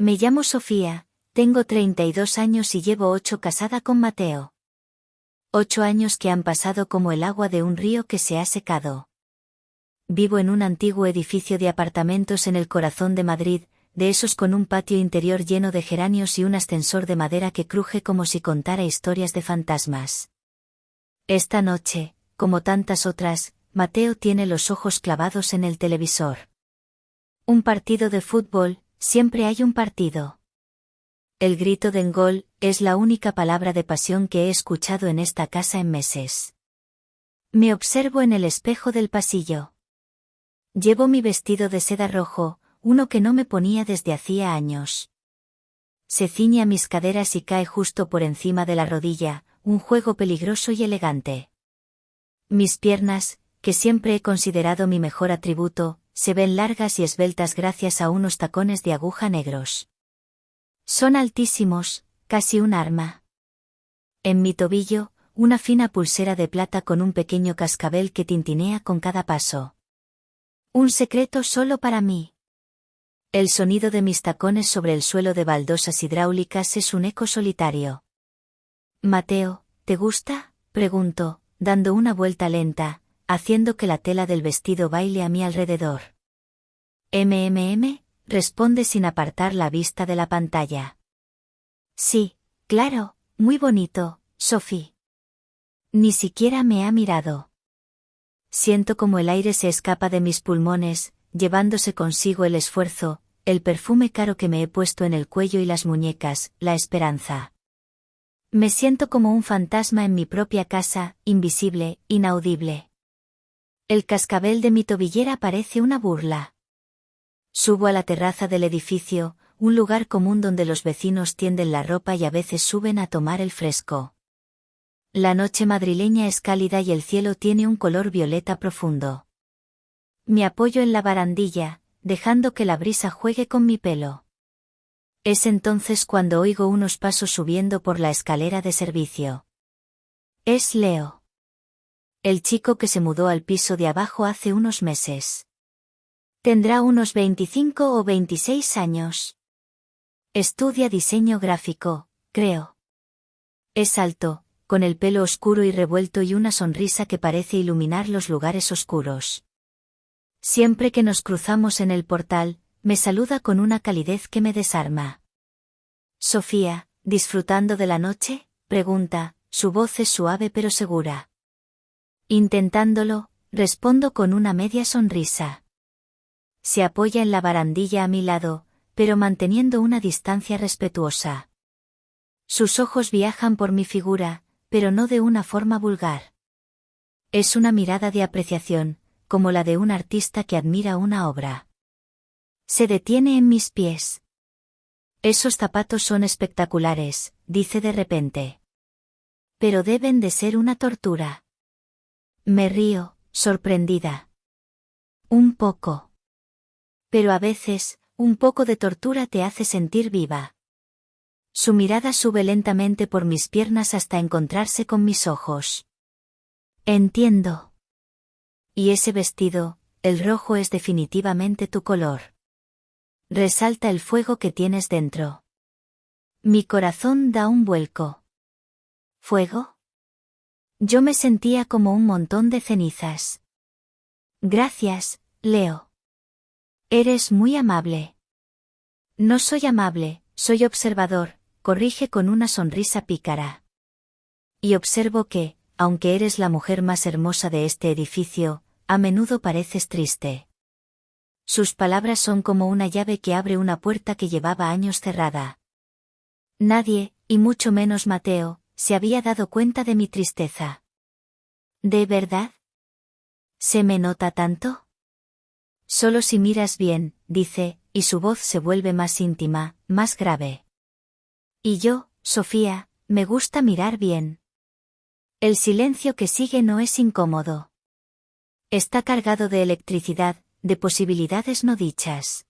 Me llamo Sofía, tengo 32 años y llevo 8 casada con Mateo. 8 años que han pasado como el agua de un río que se ha secado. Vivo en un antiguo edificio de apartamentos en el corazón de Madrid, de esos con un patio interior lleno de geranios y un ascensor de madera que cruje como si contara historias de fantasmas. Esta noche, como tantas otras, Mateo tiene los ojos clavados en el televisor. Un partido de fútbol, siempre hay un partido. El grito de gol es la única palabra de pasión que he escuchado en esta casa en meses. Me observo en el espejo del pasillo. Llevo mi vestido de seda rojo, uno que no me ponía desde hacía años. Se ciñe a mis caderas y cae justo por encima de la rodilla, un juego peligroso y elegante. Mis piernas, que siempre he considerado mi mejor atributo, se ven largas y esbeltas gracias a unos tacones de aguja negros. Son altísimos, casi un arma. En mi tobillo, una fina pulsera de plata con un pequeño cascabel que tintinea con cada paso. Un secreto solo para mí. El sonido de mis tacones sobre el suelo de baldosas hidráulicas es un eco solitario. Mateo, ¿te gusta?, pregunto, dando una vuelta lenta, haciendo que la tela del vestido baile a mi alrededor. Responde sin apartar la vista de la pantalla. Sí, claro, muy bonito, Sophie. Ni siquiera me ha mirado. Siento como el aire se escapa de mis pulmones, llevándose consigo el esfuerzo, el perfume caro que me he puesto en el cuello y las muñecas, la esperanza. Me siento como un fantasma en mi propia casa, invisible, inaudible. El cascabel de mi tobillera parece una burla. Subo a la terraza del edificio, un lugar común donde los vecinos tienden la ropa y a veces suben a tomar el fresco. La noche madrileña es cálida y el cielo tiene un color violeta profundo. Me apoyo en la barandilla, dejando que la brisa juegue con mi pelo. Es entonces cuando oigo unos pasos subiendo por la escalera de servicio. Es Leo. El chico que se mudó al piso de abajo hace unos meses. Tendrá unos 25 o 26 años. Estudia diseño gráfico, creo. Es alto, con el pelo oscuro y revuelto y una sonrisa que parece iluminar los lugares oscuros. Siempre que nos cruzamos en el portal, me saluda con una calidez que me desarma. Sofía, ¿disfrutando de la noche?, pregunta, su voz es suave pero segura. Intentándolo, respondo con una media sonrisa. Se apoya en la barandilla a mi lado, pero manteniendo una distancia respetuosa. Sus ojos viajan por mi figura, pero no de una forma vulgar. Es una mirada de apreciación, como la de un artista que admira una obra. Se detiene en mis pies. Esos zapatos son espectaculares, dice de repente. Pero deben de ser una tortura. Me río, sorprendida. Un poco. Pero a veces, un poco de tortura te hace sentir viva. Su mirada sube lentamente por mis piernas hasta encontrarse con mis ojos. Entiendo. Y ese vestido, el rojo, es definitivamente tu color. Resalta el fuego que tienes dentro. Mi corazón da un vuelco. ¿Fuego? Yo me sentía como un montón de cenizas. Gracias, Leo. Eres muy amable. No soy amable, soy observador, corrige con una sonrisa pícara. Y observo que, aunque eres la mujer más hermosa de este edificio, a menudo pareces triste. Sus palabras son como una llave que abre una puerta que llevaba años cerrada. Nadie, y mucho menos Mateo, se había dado cuenta de mi tristeza. ¿De verdad? ¿Se me nota tanto? Solo si miras bien, dice, y su voz se vuelve más íntima, más grave. Y yo, Sofía, me gusta mirar bien. El silencio que sigue no es incómodo. Está cargado de electricidad, de posibilidades no dichas.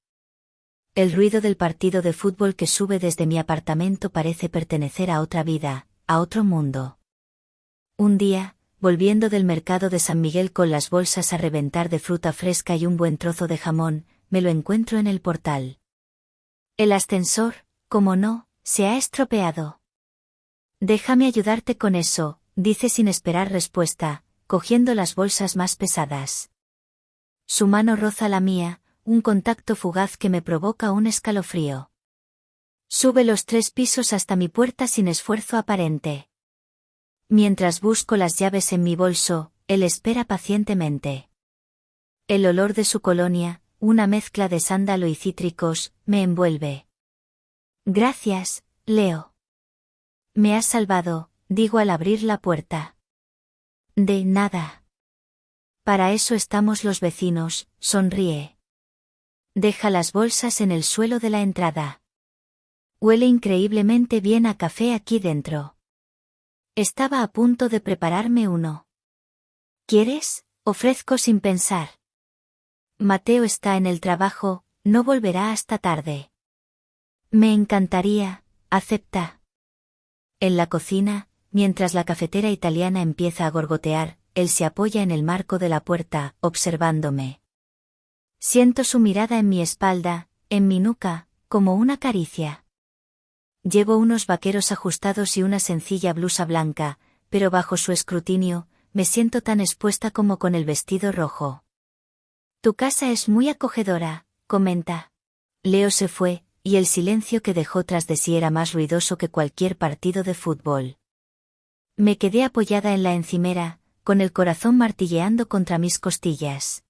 El ruido del partido de fútbol que sube desde mi apartamento parece pertenecer a otra vida, a otro mundo. Un día, volviendo del mercado de San Miguel con las bolsas a reventar de fruta fresca y un buen trozo de jamón, me lo encuentro en el portal. El ascensor, como no, se ha estropeado. Déjame ayudarte con eso, dice sin esperar respuesta, cogiendo las bolsas más pesadas. Su mano roza la mía, un contacto fugaz que me provoca un escalofrío. Sube los 3 pisos hasta mi puerta sin esfuerzo aparente. Mientras busco las llaves en mi bolso, él espera pacientemente. El olor de su colonia, una mezcla de sándalo y cítricos, me envuelve. Gracias, Leo. Me has salvado, digo al abrir la puerta. De nada. Para eso estamos los vecinos, sonríe. Deja las bolsas en el suelo de la entrada. Huele increíblemente bien a café aquí dentro. Estaba a punto de prepararme uno. ¿Quieres? Ofrezco sin pensar. Mateo está en el trabajo, no volverá hasta tarde. Me encantaría, acepta. En la cocina, mientras la cafetera italiana empieza a gorgotear, él se apoya en el marco de la puerta, observándome. Siento su mirada en mi espalda, en mi nuca, como una caricia. Llevo unos vaqueros ajustados y una sencilla blusa blanca, pero bajo su escrutinio, me siento tan expuesta como con el vestido rojo. Tu casa es muy acogedora, comenta. Leo se fue, y el silencio que dejó tras de sí era más ruidoso que cualquier partido de fútbol. Me quedé apoyada en la encimera, con el corazón martilleando contra mis costillas.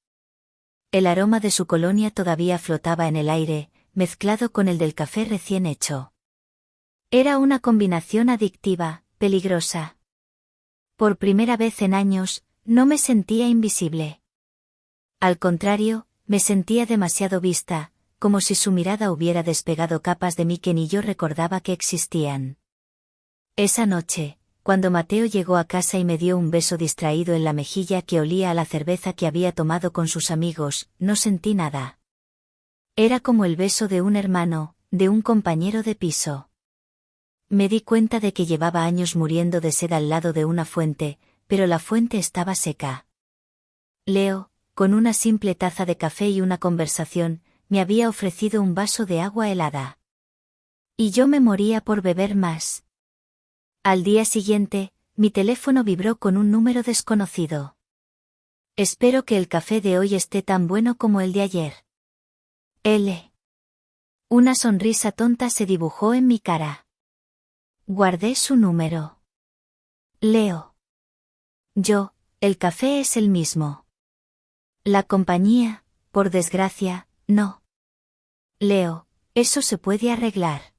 El aroma de su colonia todavía flotaba en el aire, mezclado con el del café recién hecho. Era una combinación adictiva, peligrosa. Por primera vez en años, no me sentía invisible. Al contrario, me sentía demasiado vista, como si su mirada hubiera despegado capas de mí que ni yo recordaba que existían. Esa noche, cuando Mateo llegó a casa y me dio un beso distraído en la mejilla que olía a la cerveza que había tomado con sus amigos, no sentí nada. Era como el beso de un hermano, de un compañero de piso. Me di cuenta de que llevaba años muriendo de sed al lado de una fuente, pero la fuente estaba seca. Leo, con una simple taza de café y una conversación, me había ofrecido un vaso de agua helada. Y yo me moría por beber más. Al día siguiente, mi teléfono vibró con un número desconocido. Espero que el café de hoy esté tan bueno como el de ayer. L. Una sonrisa tonta se dibujó en mi cara. Guardé su número. Leo. El café es el mismo. La compañía, por desgracia, no. Leo, eso se puede arreglar.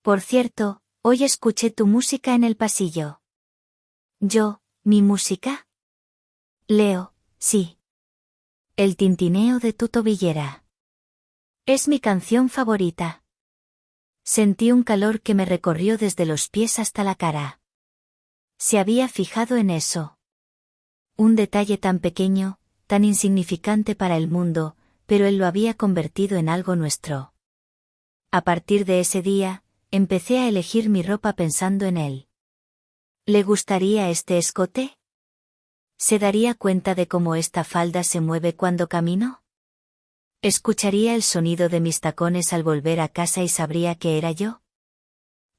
Por cierto, hoy escuché tu música en el pasillo. ¿Mi música? Leo, sí. El tintineo de tu tobillera. Es mi canción favorita. Sentí un calor que me recorrió desde los pies hasta la cara. Se había fijado en eso. Un detalle tan pequeño, tan insignificante para el mundo, pero él lo había convertido en algo nuestro. A partir de ese día, empecé a elegir mi ropa pensando en él. ¿Le gustaría este escote? ¿Se daría cuenta de cómo esta falda se mueve cuando camino? ¿Escucharía el sonido de mis tacones al volver a casa y sabría que era yo?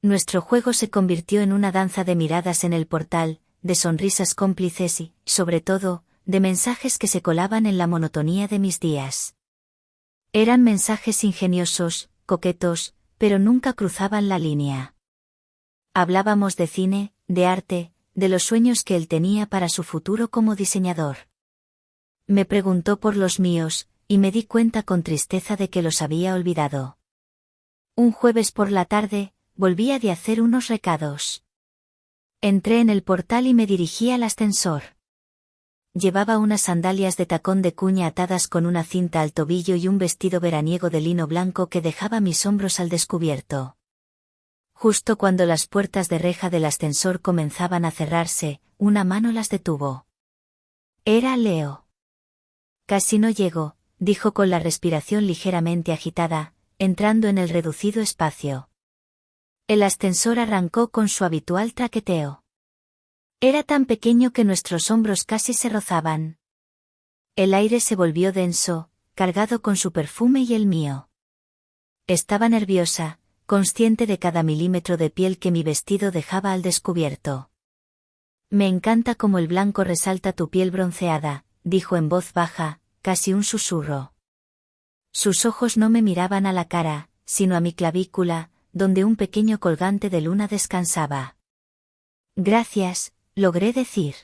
Nuestro juego se convirtió en una danza de miradas en el portal, de sonrisas cómplices y, sobre todo, de mensajes que se colaban en la monotonía de mis días. Eran mensajes ingeniosos, coquetos, pero nunca cruzaban la línea. Hablábamos de cine, de arte, de los sueños que él tenía para su futuro como diseñador. Me preguntó por los míos, y me di cuenta con tristeza de que los había olvidado. Un jueves por la tarde, volvía de hacer unos recados. Entré en el portal y me dirigí al ascensor. Llevaba unas sandalias de tacón de cuña atadas con una cinta al tobillo y un vestido veraniego de lino blanco que dejaba mis hombros al descubierto. Justo cuando las puertas de reja del ascensor comenzaban a cerrarse, una mano las detuvo. Era Leo. Casi no llego, dijo con la respiración ligeramente agitada, entrando en el reducido espacio. El ascensor arrancó con su habitual traqueteo. Era tan pequeño que nuestros hombros casi se rozaban. El aire se volvió denso, cargado con su perfume y el mío. Estaba nerviosa, consciente de cada milímetro de piel que mi vestido dejaba al descubierto. Me encanta cómo el blanco resalta tu piel bronceada, dijo en voz baja, casi un susurro. Sus ojos no me miraban a la cara, sino a mi clavícula, donde un pequeño colgante de luna descansaba. Gracias, logré decir.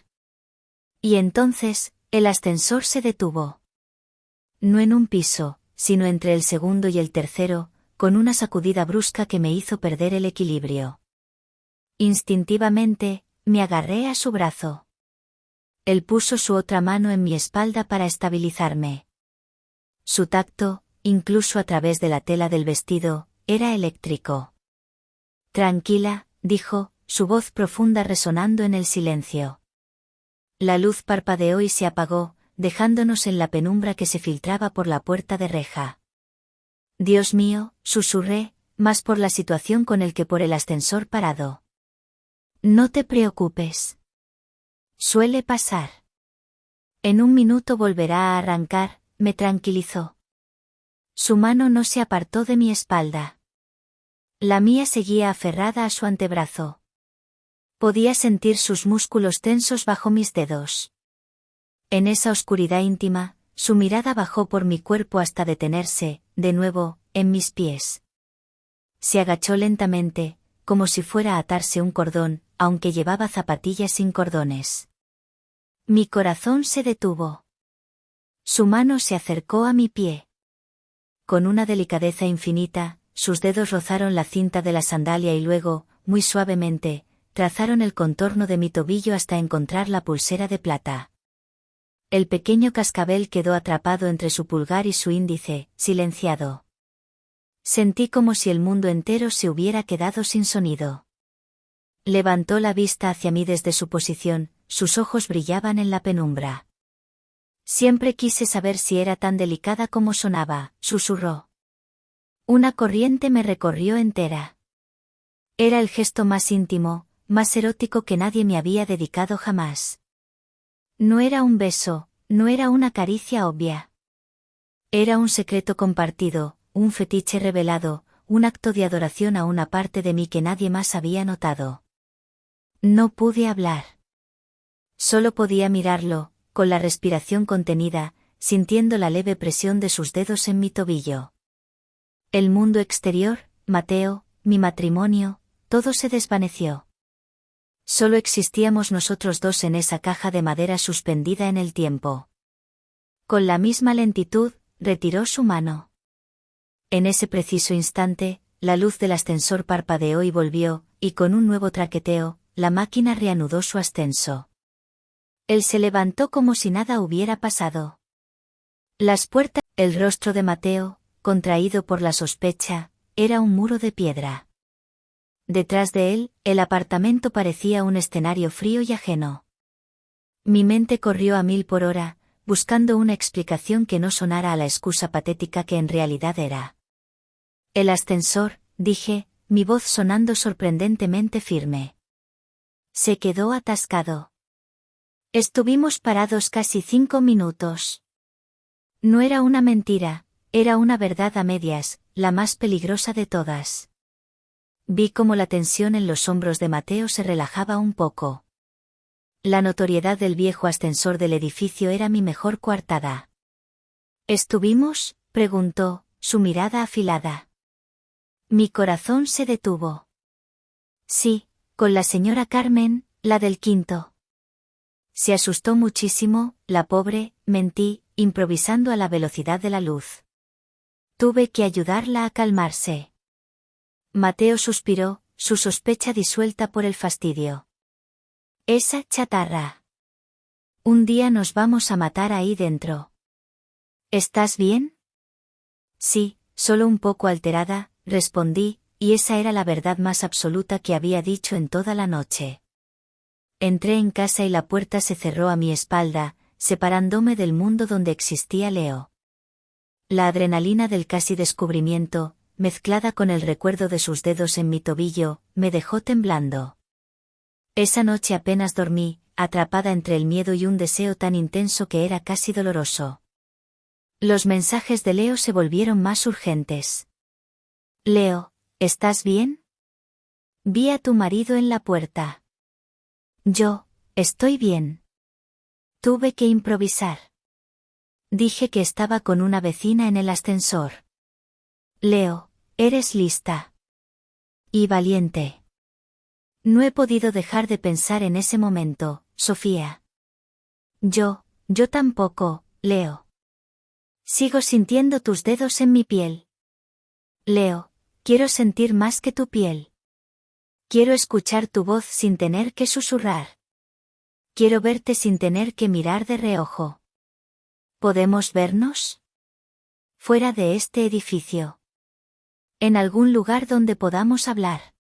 Y entonces, el ascensor se detuvo. No en un piso, sino entre el segundo y el tercero, con una sacudida brusca que me hizo perder el equilibrio. Instintivamente, me agarré a su brazo. Él puso su otra mano en mi espalda para estabilizarme. Su tacto, incluso a través de la tela del vestido, era eléctrico. Tranquila, dijo, su voz profunda resonando en el silencio. La luz parpadeó y se apagó, dejándonos en la penumbra que se filtraba por la puerta de reja. Dios mío, susurré, más por la situación con el que por el ascensor parado. No te preocupes. Suele pasar. En un minuto volverá a arrancar, me tranquilizó. Su mano no se apartó de mi espalda. La mía seguía aferrada a su antebrazo. Podía sentir sus músculos tensos bajo mis dedos. En esa oscuridad íntima, su mirada bajó por mi cuerpo hasta detenerse, de nuevo, en mis pies. Se agachó lentamente, como si fuera a atarse un cordón, aunque llevaba zapatillas sin cordones. Mi corazón se detuvo. Su mano se acercó a mi pie. Con una delicadeza infinita, sus dedos rozaron la cinta de la sandalia y luego, muy suavemente, trazaron el contorno de mi tobillo hasta encontrar la pulsera de plata. El pequeño cascabel quedó atrapado entre su pulgar y su índice, silenciado. Sentí como si el mundo entero se hubiera quedado sin sonido. Levantó la vista hacia mí desde su posición, sus ojos brillaban en la penumbra. Siempre quise saber si era tan delicada como sonaba, susurró. Una corriente me recorrió entera. Era el gesto más íntimo, más erótico que nadie me había dedicado jamás. No era un beso, no era una caricia obvia. Era un secreto compartido, un fetiche revelado, un acto de adoración a una parte de mí que nadie más había notado. No pude hablar. Solo podía mirarlo, con la respiración contenida, sintiendo la leve presión de sus dedos en mi tobillo. El mundo exterior, Mateo, mi matrimonio, todo se desvaneció. Solo existíamos nosotros dos en esa caja de madera suspendida en el tiempo. Con la misma lentitud, retiró su mano. En ese preciso instante, la luz del ascensor parpadeó y volvió, y con un nuevo traqueteo, la máquina reanudó su ascenso. Él se levantó como si nada hubiera pasado. Las puertas, el rostro de Mateo, contraído por la sospecha, era un muro de piedra. Detrás de él, el apartamento parecía un escenario frío y ajeno. Mi mente corrió a 1000 por hora, buscando una explicación que no sonara a la excusa patética que en realidad era. El ascensor, dije, mi voz sonando sorprendentemente firme. Se quedó atascado. Estuvimos parados casi 5 minutos. No era una mentira, era una verdad a medias, la más peligrosa de todas. Vi cómo la tensión en los hombros de Mateo se relajaba un poco. La notoriedad del viejo ascensor del edificio era mi mejor coartada. ¿Estuvimos?, preguntó, su mirada afilada. Mi corazón se detuvo. Sí, con la señora Carmen, la del quinto. Se asustó muchísimo, la pobre, mentí, improvisando a la velocidad de la luz. Tuve que ayudarla a calmarse. Mateo suspiró, su sospecha disuelta por el fastidio. Esa chatarra. Un día nos vamos a matar ahí dentro. ¿Estás bien? Sí, solo un poco alterada, respondí, y esa era la verdad más absoluta que había dicho en toda la noche. Entré en casa y la puerta se cerró a mi espalda, separándome del mundo donde existía Leo. La adrenalina del casi descubrimiento, mezclada con el recuerdo de sus dedos en mi tobillo, me dejó temblando. Esa noche apenas dormí, atrapada entre el miedo y un deseo tan intenso que era casi doloroso. Los mensajes de Leo se volvieron más urgentes. Leo, ¿estás bien? Vi a tu marido en la puerta. Yo, estoy bien. Tuve que improvisar. Dije que estaba con una vecina en el ascensor. Leo, eres lista. Y valiente. No he podido dejar de pensar en ese momento, Sofía. Yo tampoco, Leo. Sigo sintiendo tus dedos en mi piel. Leo, quiero sentir más que tu piel. Quiero escuchar tu voz sin tener que susurrar. Quiero verte sin tener que mirar de reojo. ¿Podemos vernos? Fuera de este edificio. En algún lugar donde podamos hablar.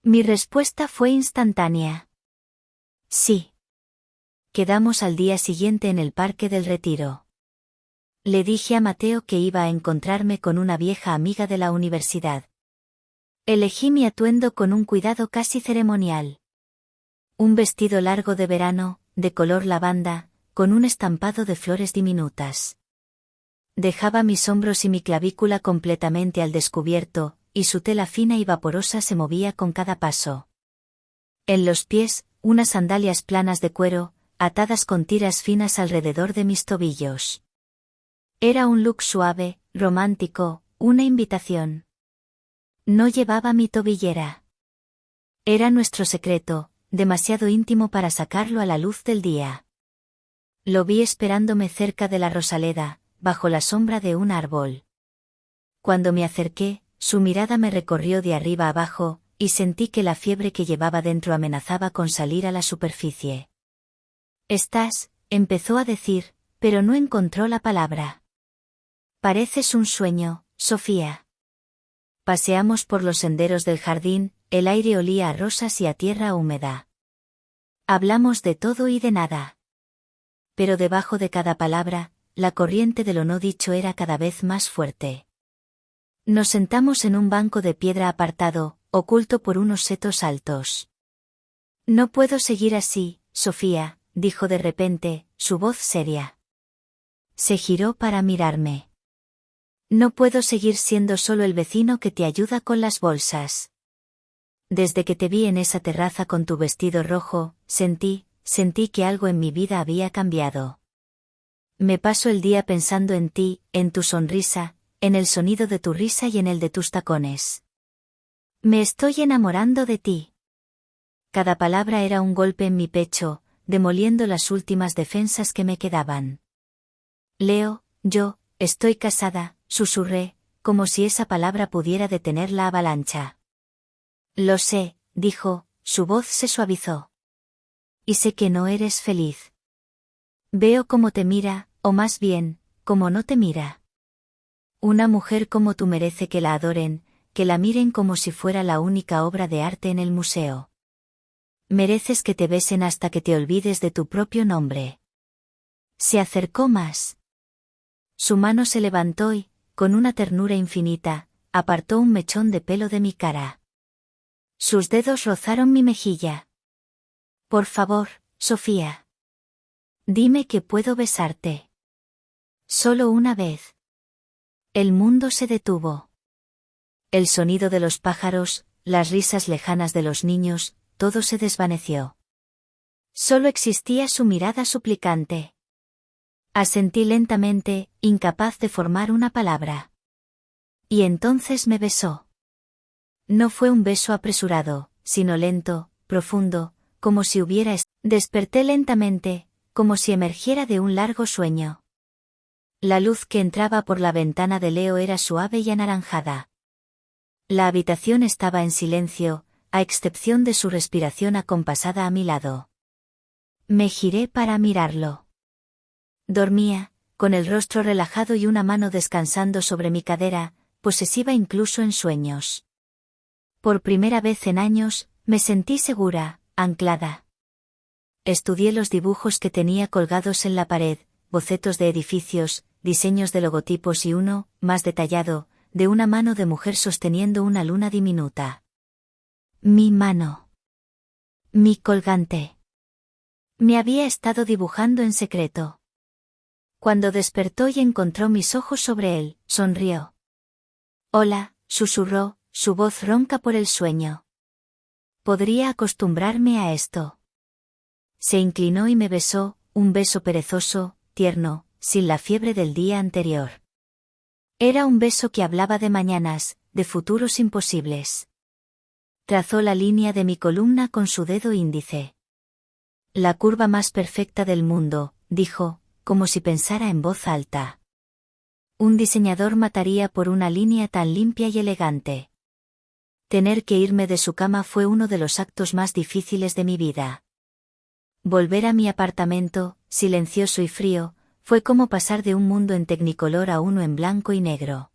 Mi respuesta fue instantánea. Sí. Quedamos al día siguiente en el Parque del Retiro. Le dije a Mateo que iba a encontrarme con una vieja amiga de la universidad. Elegí mi atuendo con un cuidado casi ceremonial. Un vestido largo de verano, de color lavanda, con un estampado de flores diminutas. Dejaba mis hombros y mi clavícula completamente al descubierto, y su tela fina y vaporosa se movía con cada paso. En los pies, unas sandalias planas de cuero, atadas con tiras finas alrededor de mis tobillos. Era un look suave, romántico, una invitación. No llevaba mi tobillera. Era nuestro secreto, demasiado íntimo para sacarlo a la luz del día. Lo vi esperándome cerca de la Rosaleda, bajo la sombra de un árbol. Cuando me acerqué, su mirada me recorrió de arriba abajo, y sentí que la fiebre que llevaba dentro amenazaba con salir a la superficie. Empezó a decir, pero no encontró la palabra. Pareces un sueño, Sofía. Paseamos por los senderos del jardín, el aire olía a rosas y a tierra húmeda. Hablamos de todo y de nada. Pero debajo de cada palabra, la corriente de lo no dicho era cada vez más fuerte. Nos sentamos en un banco de piedra apartado, oculto por unos setos altos. No puedo seguir así, Sofía, dijo de repente, su voz seria. Se giró para mirarme. No puedo seguir siendo solo el vecino que te ayuda con las bolsas. Desde que te vi en esa terraza con tu vestido rojo, sentí que algo en mi vida había cambiado. Me paso el día pensando en ti, en tu sonrisa, en el sonido de tu risa y en el de tus tacones. Me estoy enamorando de ti. Cada palabra era un golpe en mi pecho, demoliendo las últimas defensas que me quedaban. Leo, yo, estoy casada, susurré, como si esa palabra pudiera detener la avalancha. Lo sé, dijo, su voz se suavizó. Y sé que no eres feliz. Veo cómo te mira, o más bien, cómo no te mira. Una mujer como tú merece que la adoren, que la miren como si fuera la única obra de arte en el museo. Mereces que te besen hasta que te olvides de tu propio nombre. Se acercó más. Su mano se levantó y, con una ternura infinita, apartó un mechón de pelo de mi cara. Sus dedos rozaron mi mejilla. Por favor, Sofía. Dime que puedo besarte. Solo una vez. El mundo se detuvo. El sonido de los pájaros, las risas lejanas de los niños, todo se desvaneció. Solo existía su mirada suplicante. Asentí lentamente, incapaz de formar una palabra. Y entonces me besó. No fue un beso apresurado, sino lento, profundo, como si hubiera Desperté lentamente, como si emergiera de un largo sueño. La luz que entraba por la ventana de Leo era suave y anaranjada. La habitación estaba en silencio, a excepción de su respiración acompasada a mi lado. Me giré para mirarlo. Dormía, con el rostro relajado y una mano descansando sobre mi cadera, posesiva incluso en sueños. Por primera vez en años, me sentí segura, anclada. Estudié los dibujos que tenía colgados en la pared, bocetos de edificios, diseños de logotipos y uno, más detallado, de una mano de mujer sosteniendo una luna diminuta. Mi mano. Mi colgante. Me había estado dibujando en secreto. Cuando despertó y encontró mis ojos sobre él, sonrió. Hola, susurró, su voz ronca por el sueño. Podría acostumbrarme a esto. Se inclinó y me besó, un beso perezoso, tierno, sin la fiebre del día anterior. Era un beso que hablaba de mañanas, de futuros imposibles. Trazó la línea de mi columna con su dedo índice. La curva más perfecta del mundo, dijo, como si pensara en voz alta. Un diseñador mataría por una línea tan limpia y elegante. Tener que irme de su cama fue uno de los actos más difíciles de mi vida. Volver a mi apartamento, silencioso y frío, fue como pasar de un mundo en tecnicolor a uno en blanco y negro.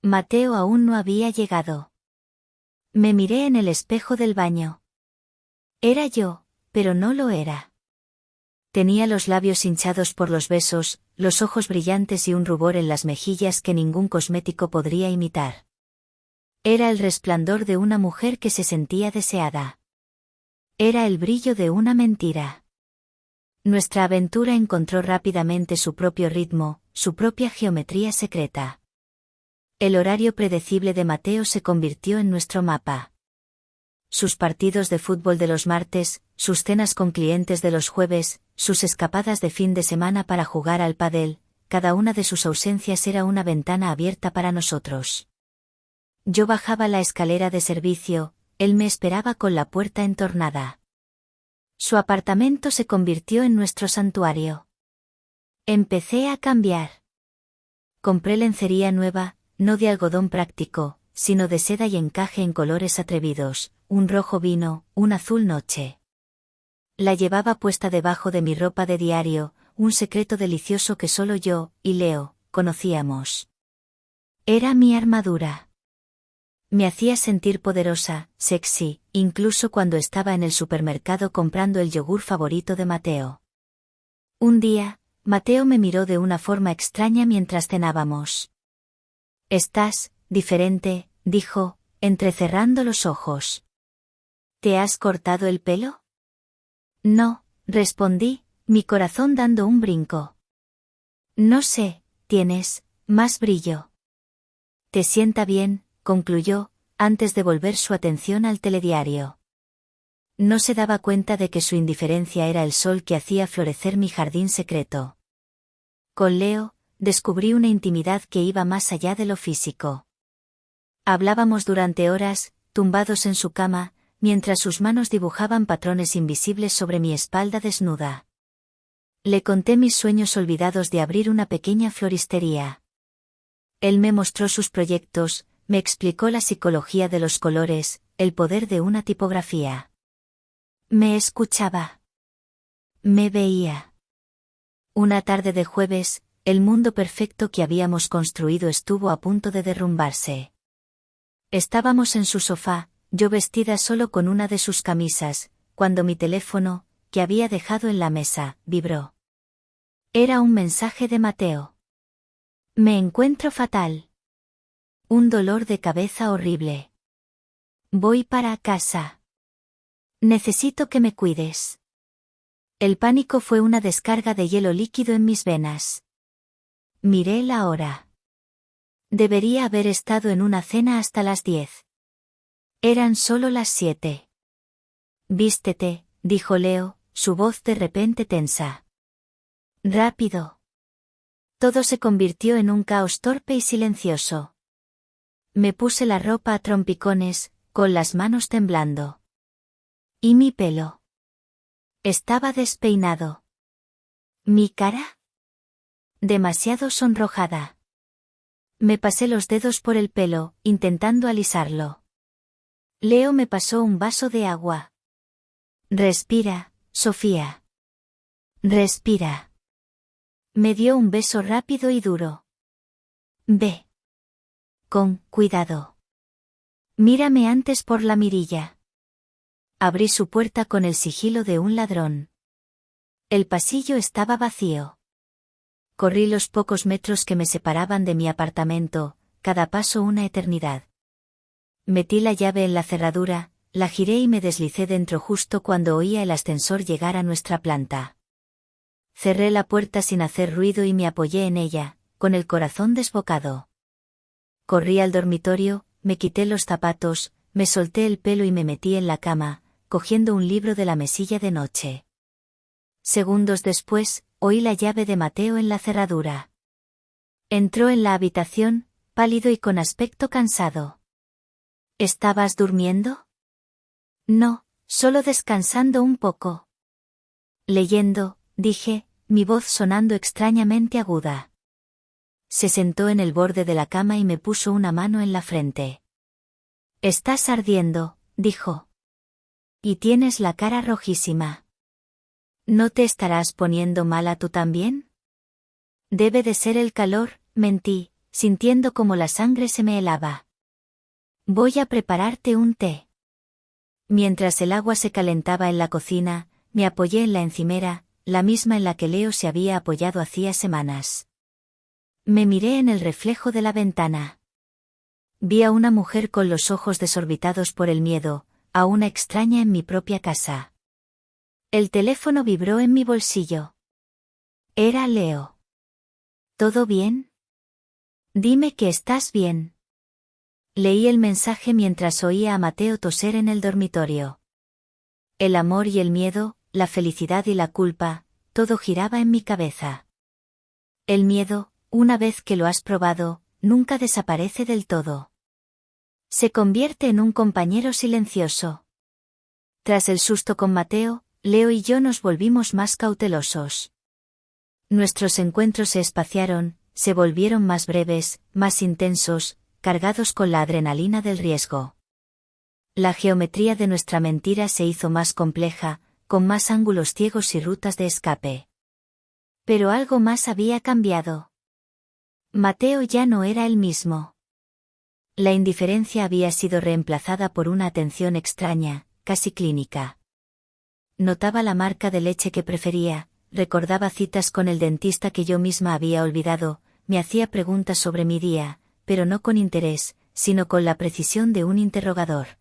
Mateo aún no había llegado. Me miré en el espejo del baño. Era yo, pero no lo era. Tenía los labios hinchados por los besos, los ojos brillantes y un rubor en las mejillas que ningún cosmético podría imitar. Era el resplandor de una mujer que se sentía deseada. Era el brillo de una mentira. Nuestra aventura encontró rápidamente su propio ritmo, su propia geometría secreta. El horario predecible de Mateo se convirtió en nuestro mapa. Sus partidos de fútbol de los martes, sus cenas con clientes de los jueves, sus escapadas de fin de semana para jugar al pádel, cada una de sus ausencias era una ventana abierta para nosotros. Yo bajaba la escalera de servicio, él me esperaba con la puerta entornada. Su apartamento se convirtió en nuestro santuario. Empecé a cambiar. Compré lencería nueva, no de algodón práctico, sino de seda y encaje en colores atrevidos, un rojo vino, un azul noche. La llevaba puesta debajo de mi ropa de diario, un secreto delicioso que solo yo, y Leo, conocíamos. Era mi armadura. Me hacía sentir poderosa, sexy, incluso cuando estaba en el supermercado comprando el yogur favorito de Mateo. Un día, Mateo me miró de una forma extraña mientras cenábamos. «Estás diferente», dijo, entrecerrando los ojos. «¿Te has cortado el pelo?» «No», respondí, mi corazón dando un brinco. «No sé, tienes más brillo». «¿Te sienta bien?», concluyó, antes de volver su atención al telediario. No se daba cuenta de que su indiferencia era el sol que hacía florecer mi jardín secreto. Con Leo, descubrí una intimidad que iba más allá de lo físico. Hablábamos durante horas, tumbados en su cama, mientras sus manos dibujaban patrones invisibles sobre mi espalda desnuda. Le conté mis sueños olvidados de abrir una pequeña floristería. Él me mostró sus proyectos, me explicó la psicología de los colores, el poder de una tipografía. Me escuchaba. Me veía. Una tarde de jueves, el mundo perfecto que habíamos construido estuvo a punto de derrumbarse. Estábamos en su sofá, yo vestida solo con una de sus camisas, cuando mi teléfono, que había dejado en la mesa, vibró. Era un mensaje de Mateo. Me encuentro fatal. Un dolor de cabeza horrible. Voy para casa. Necesito que me cuides. El pánico fue una descarga de hielo líquido en mis venas. Miré la hora. Debería haber estado en una cena hasta las 10. Eran solo las 7. Vístete, dijo Leo, su voz de repente tensa. Rápido. Todo se convirtió en un caos torpe y silencioso. Me puse la ropa a trompicones, con las manos temblando. ¿Y mi pelo? Estaba despeinado. ¿Mi cara? Demasiado sonrojada. Me pasé los dedos por el pelo, intentando alisarlo. Leo me pasó un vaso de agua. Respira, Sofía. Respira. Me dio un beso rápido y duro. Ve. Con cuidado. Mírame antes por la mirilla. Abrí su puerta con el sigilo de un ladrón. El pasillo estaba vacío. Corrí los pocos metros que me separaban de mi apartamento, cada paso una eternidad. Metí la llave en la cerradura, la giré y me deslicé dentro justo cuando oía el ascensor llegar a nuestra planta. Cerré la puerta sin hacer ruido y me apoyé en ella, con el corazón desbocado. Corrí al dormitorio, me quité los zapatos, me solté el pelo y me metí en la cama, cogiendo un libro de la mesilla de noche. Segundos después, oí la llave de Mateo en la cerradura. Entró en la habitación, pálido y con aspecto cansado. ¿Estabas durmiendo? No, solo descansando un poco. Leyendo, dije, mi voz sonando extrañamente aguda. Se sentó en el borde de la cama y me puso una mano en la frente. Estás ardiendo, dijo. Y tienes la cara rojísima. ¿No te estarás poniendo mala tú también? Debe de ser el calor, mentí, sintiendo como la sangre se me helaba. Voy a prepararte un té. Mientras el agua se calentaba en la cocina, me apoyé en la encimera, la misma en la que Leo se había apoyado hacía semanas. Me miré en el reflejo de la ventana. Vi a una mujer con los ojos desorbitados por el miedo, a una extraña en mi propia casa. El teléfono vibró en mi bolsillo. Era Leo. ¿Todo bien? Dime que estás bien. Leí el mensaje mientras oía a Mateo toser en el dormitorio. El amor y el miedo, la felicidad y la culpa, todo giraba en mi cabeza. El miedo, una vez que lo has probado, nunca desaparece del todo. Se convierte en un compañero silencioso. Tras el susto con Mateo, Leo y yo nos volvimos más cautelosos. Nuestros encuentros se espaciaron, se volvieron más breves, más intensos, cargados con la adrenalina del riesgo. La geometría de nuestra mentira se hizo más compleja, con más ángulos ciegos y rutas de escape. Pero algo más había cambiado. Mateo ya no era el mismo. La indiferencia había sido reemplazada por una atención extraña, casi clínica. Notaba la marca de leche que prefería, recordaba citas con el dentista que yo misma había olvidado, me hacía preguntas sobre mi día, pero no con interés, sino con la precisión de un interrogador.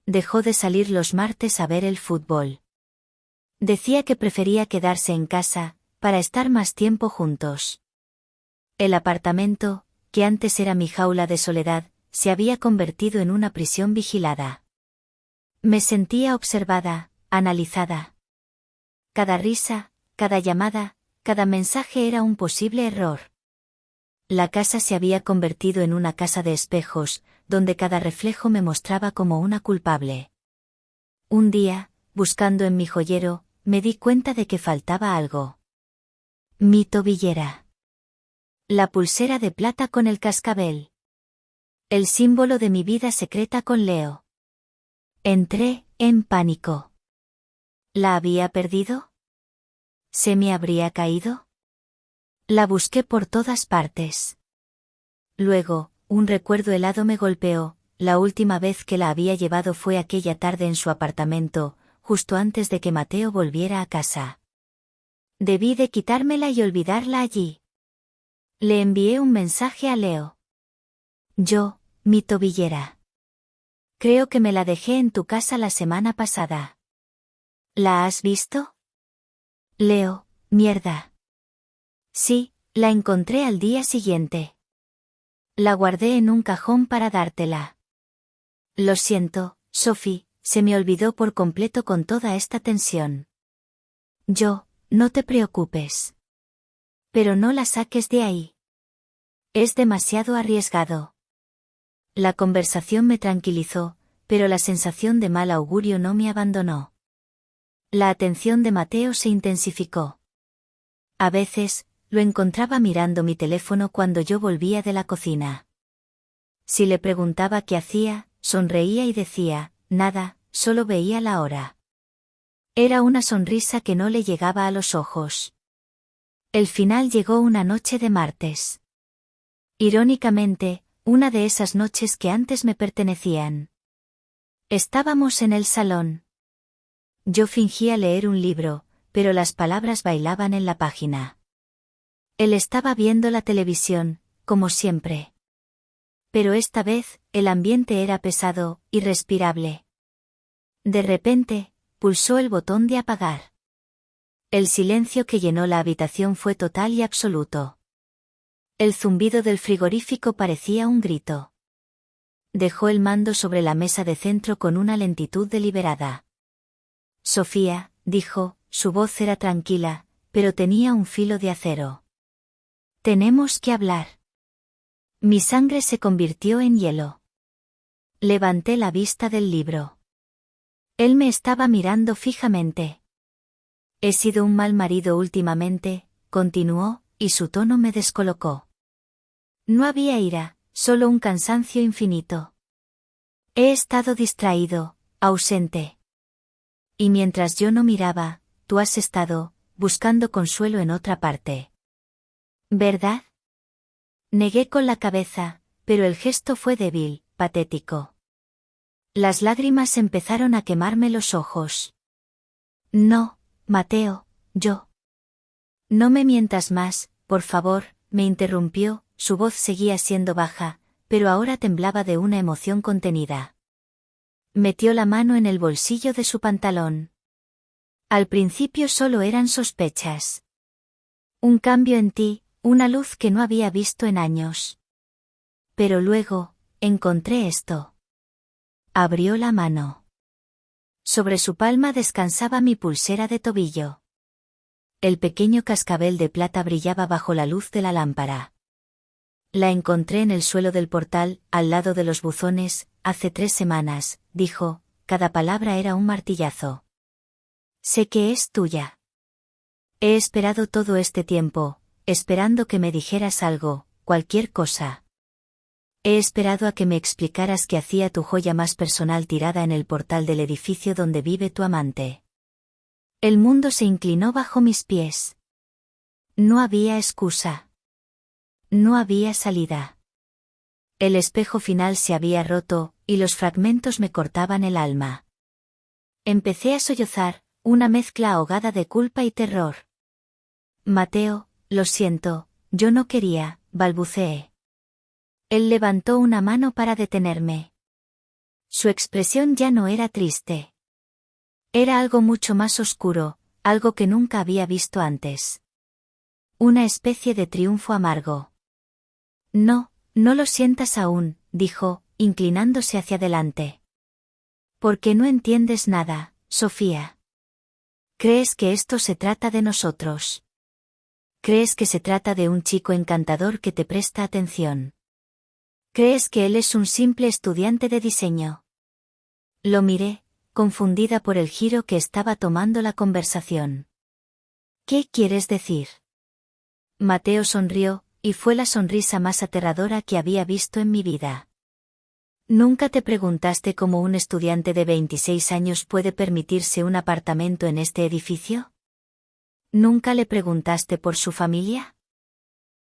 Dejó de salir los martes a ver el fútbol. Decía que prefería quedarse en casa, para estar más tiempo juntos. El apartamento, que antes era mi jaula de soledad, se había convertido en una prisión vigilada. Me sentía observada, analizada. Cada risa, cada llamada, cada mensaje era un posible error. La casa se había convertido en una casa de espejos, donde cada reflejo me mostraba como una culpable. Un día, buscando en mi joyero, me di cuenta de que faltaba algo. Mi tobillera. La pulsera de plata con el cascabel. El símbolo de mi vida secreta con Leo. Entré, en pánico. ¿La había perdido? ¿Se me habría caído? La busqué por todas partes. Luego, un recuerdo helado me golpeó, la última vez que la había llevado fue aquella tarde en su apartamento, justo antes de que Mateo volviera a casa. Debí de quitármela y olvidarla allí. Le envié un mensaje a Leo. Yo, mi tobillera. Creo que me la dejé en tu casa la semana pasada. ¿La has visto? Leo, mierda. Sí, la encontré al día siguiente. La guardé en un cajón para dártela. Lo siento, Sophie, se me olvidó por completo con toda esta tensión. Yo, no te preocupes. Pero no la saques de ahí. Es demasiado arriesgado. La conversación me tranquilizó, pero la sensación de mal augurio no me abandonó. La atención de Mateo se intensificó. A veces, lo encontraba mirando mi teléfono cuando yo volvía de la cocina. Si le preguntaba qué hacía, sonreía y decía, nada, solo veía la hora. Era una sonrisa que no le llegaba a los ojos. El final llegó una noche de martes. Irónicamente, una de esas noches que antes me pertenecían. Estábamos en el salón. Yo fingía leer un libro, pero las palabras bailaban en la página. Él estaba viendo la televisión, como siempre. Pero esta vez, el ambiente era pesado, irrespirable. De repente, pulsó el botón de apagar. El silencio que llenó la habitación fue total y absoluto. El zumbido del frigorífico parecía un grito. Dejó el mando sobre la mesa de centro con una lentitud deliberada. Sofía, dijo, su voz era tranquila, pero tenía un filo de acero. Tenemos que hablar. Mi sangre se convirtió en hielo. Levanté la vista del libro. Él me estaba mirando fijamente. He sido un mal marido últimamente, continuó, y su tono me descolocó. No había ira, solo un cansancio infinito. He estado distraído, ausente. Y mientras yo no miraba, tú has estado, buscando consuelo en otra parte. ¿Verdad? Negué con la cabeza, pero el gesto fue débil, patético. Las lágrimas empezaron a quemarme los ojos. No, Mateo, yo. No me mientas más, por favor, me interrumpió, su voz seguía siendo baja, pero ahora temblaba de una emoción contenida. Metió la mano en el bolsillo de su pantalón. Al principio solo eran sospechas. Un cambio en ti, una luz que no había visto en años. Pero luego, encontré esto. Abrió la mano. Sobre su palma descansaba mi pulsera de tobillo. El pequeño cascabel de plata brillaba bajo la luz de la lámpara. La encontré en el suelo del portal, al lado de los buzones, hace 3 semanas, dijo, cada palabra era un martillazo. Sé que es tuya. He esperado todo este tiempo, esperando que me dijeras algo, cualquier cosa. He esperado a que me explicaras qué hacía tu joya más personal tirada en el portal del edificio donde vive tu amante. El mundo se inclinó bajo mis pies. No había excusa. No había salida. El espejo final se había roto, y los fragmentos me cortaban el alma. Empecé a sollozar, una mezcla ahogada de culpa y terror. Mateo, lo siento, yo no quería, balbuceé. Él levantó una mano para detenerme. Su expresión ya no era triste. Era algo mucho más oscuro, algo que nunca había visto antes. Una especie de triunfo amargo. No, no lo sientas aún, dijo, inclinándose hacia adelante. Porque no entiendes nada, Sofía. ¿Crees que esto se trata de nosotros? ¿Crees que se trata de un chico encantador que te presta atención? ¿Crees que él es un simple estudiante de diseño? Lo miré, confundida por el giro que estaba tomando la conversación. ¿Qué quieres decir? Mateo sonrió, y fue la sonrisa más aterradora que había visto en mi vida. ¿Nunca te preguntaste cómo un estudiante de 26 años puede permitirse un apartamento en este edificio? ¿Nunca le preguntaste por su familia?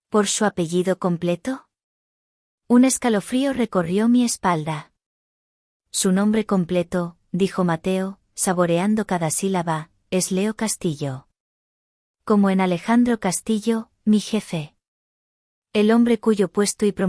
¿Por su apellido completo? Un escalofrío recorrió mi espalda. Su nombre completo, dijo Mateo, saboreando cada sílaba, es Leo Castillo. Como en Alejandro Castillo, mi jefe. El hombre cuyo puesto y promoción